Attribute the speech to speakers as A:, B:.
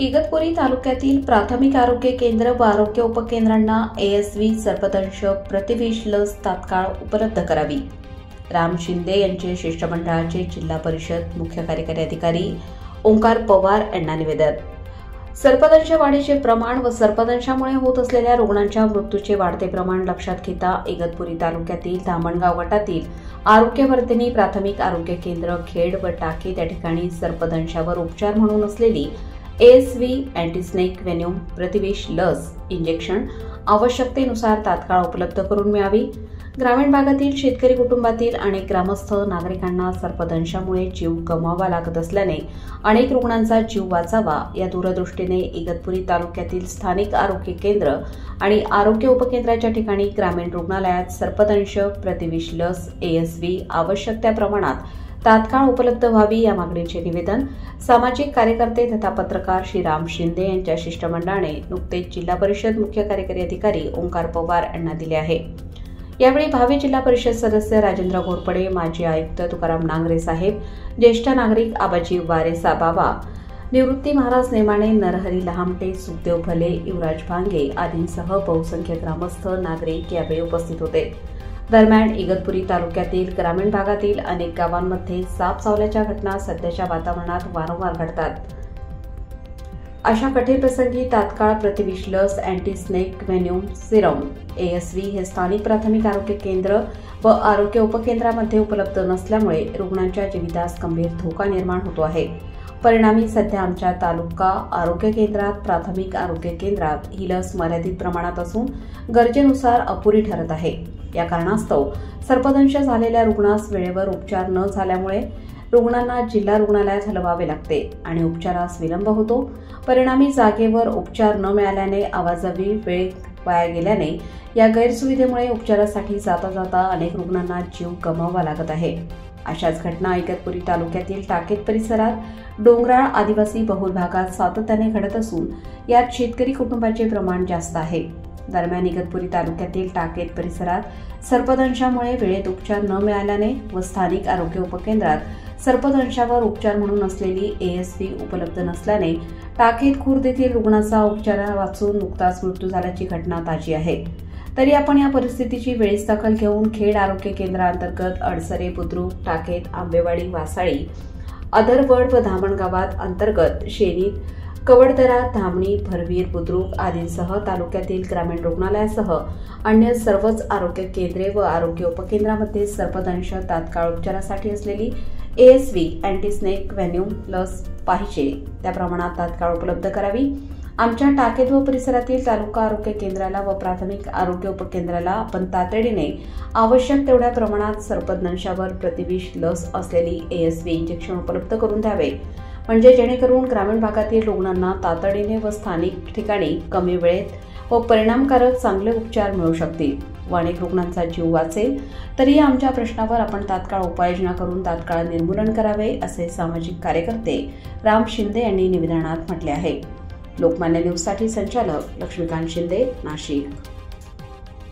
A: इगतपुरी तालुक्यातील प्राथमिक आरोग्य केंद्र व आरोग्य उपकेंद्रांना एएसव्ही सर्पदंश प्रतिविष लस तात्काळ उपलब्ध करावी. राम शिंदे यांचे शिष्टमंडळाचे जिल्हा परिषद मुख्य कार्यकारी अधिकारी ओंकार पवार यांना निवेदन. सर्पदंश वाढीचे प्रमाण व सर्पदंशामुळे होत असलेल्या रुग्णांच्या मृत्यूचे वाढते प्रमाण लक्षात घेता इगतपुरी तालुक्यातील धामणगाव गटातील आरोग्यवर्धिनी प्राथमिक आरोग्य केंद्र खेड व टाके त्या ठिकाणी सर्पदंशावर उपचार म्हणून असलेली एएसव्ही अँटीस्नेक व्हेनम प्रतिविष लस इंजेक्शन आवश्यकतेनुसार तात्काळ उपलब्ध करून मिळावी. ग्रामीण भागातील शेतकरी कुटुंबातील अनेक ग्रामस्थ नागरिकांना सर्पदंशामुळे जीव गमवावा लागत असल्याने अनेक रुग्णांचा जीव वाचावा या दूरदृष्टीने इगतपुरी तालुक्यातील स्थानिक आरोग्य केंद्र आणि आरोग्य उपकेंद्राच्या ठिकाणी ग्रामीण रुग्णालयात सर्पदंश प्रतिविष लस एएसव्ही आवश्यक त्या प्रमाणात तात्काळ उपलब्ध व्हावी या मागणीचे निवेदन सामाजिक कार्यकर्ते तथा पत्रकार श्री राम शिंदे यांच्या शिष्टमंडळाने नुकतेच जिल्हा परिषद मुख्य कार्यकारी अधिकारी ओंकार पवार यांना दिले आहे. यावेळी भावी जिल्हा परिषद सदस्य राजेंद्र घोरपडे, माजी आयुक्त तुकाराम नांगरे साहेब, ज्येष्ठ नागरिक आबाजी वारेसा बाबा, निवृत्ती महाराज नेमाणे, नरहरी लहामटे, सुखदेव भले, युवराज भांगे आदींसह बहुसंख्य ग्रामस्थ नागरिक यावेळी उपस्थित होते. दरम्यान इगतपुरी तालुक्यातील ग्रामीण भागातील अनेक गावांमध्ये साप चावल्याच्या घटना सध्याच्या वातावरणात वारंवार घडतात. अशा कठीण प्रसंगी तात्काळ प्रतिविष लस अँटीस्नेक व्हेनम सिरम एएसव्ही हे स्थानिक प्राथमिक आरोग्य केंद्र व आरोग्य उपकेंद्रामध्ये उपलब्ध नसल्यामुळे रुग्णांच्या जीवितास गंभीर धोका निर्माण होतो आहे. परिणामी सध्या आमच्या तालुका आरोग्य केंद्रात प्राथमिक आरोग्य केंद्रात ही लस मर्यादित प्रमाणात असून गरजेनुसार अपुरी ठरत आहे. या कारणास्तव सर्पदंश झालेल्या रुग्णास वेळेवर उपचार न झाल्यामुळे रुग्णांना जिल्हा रुग्णालयात हलवावे लागते आणि उपचारास विलंब होतो. परिणामी जागेवर उपचार न मिळाल्याने आवाजावी वेळ वाया गेल्याने या गैरसुविधेमुळे उपचारासाठी जाता जाता अनेक रुग्णांना जीव गमवावा लागत आहे. अशाच घटना इगतपुरी तालुक्यातील टाकेत परिसरात डोंगराळ आदिवासी बहुल भागात सातत्याने घडत असून यात शेतकरी कुटुंबाचे प्रमाण जास्त आहे. दरम्यान इगतपुरी तालुक्यातील टाकेत परिसरात सर्पदंशामुळे वेळेत उपचार न मिळाल्याने व स्थानिक आरोग्य उपकेंद्रात सर्पदंशावर उपचार म्हणून असलेली एएसव्ही उपलब्ध नसल्याने टाकेत खुर्द येथील रुग्णाचा उपचार वाचून नुकताच मृत्यू झाल्याची घटना ताजी आहे. तरी आपण या परिस्थितीची वेळीच दखल घेऊन खेड आरोग्य केंद्रांतर्गत अडसरे, बुद्रुक, टाकेत, आंबेवाडी, वासाळी, अधरवड व धामणगावात अंतर्गत शेनीत, कवडदरा, धामणी, भरवीर, बुद्रुक आदींसह तालुक्यातील ग्रामीण रुग्णालयासह अन्य सर्वच आरोग्य केंद्रे व आरोग्य उपकेंद्रामध्ये सर्पदंश तात्काळ उपचारासाठी असलेली एएसव्ही अँटीस्नेक व्हेनम लस पाहिजे त्या प्रमाणात तात्काळ उपलब्ध करावी. आमच्या टाकेत व परिसरातील तालुका आरोग्य केंद्राला व प्राथमिक आरोग्य उपकेंद्राला आपण तातडीने आवश्यक तेवढ्या प्रमाणात सर्पदंशावर प्रतिविष लस असलेली एएसव्ही इंजेक्शन उपलब्ध करून द्यावे, म्हणजे जेणेकरून ग्रामीण भागातील रुग्णांना तातडीने व स्थानिक ठिकाणी कमी वेळेत व परिणामकारक चांगले उपचार मिळू शकतील व अनेक रुग्णांचा जीव वाचेल. तरी आमच्या प्रश्नावर आपण तात्काळ उपाययोजना करून तात्काळ निर्मूलन करावे असे सामाजिक कार्यकर्ते राम शिंदे यांनी निवेदनात म्हटले आहे. लोकमान्य न्यूजसाठी संचालक लक्ष्मीकांत शिंदे, नाशिक.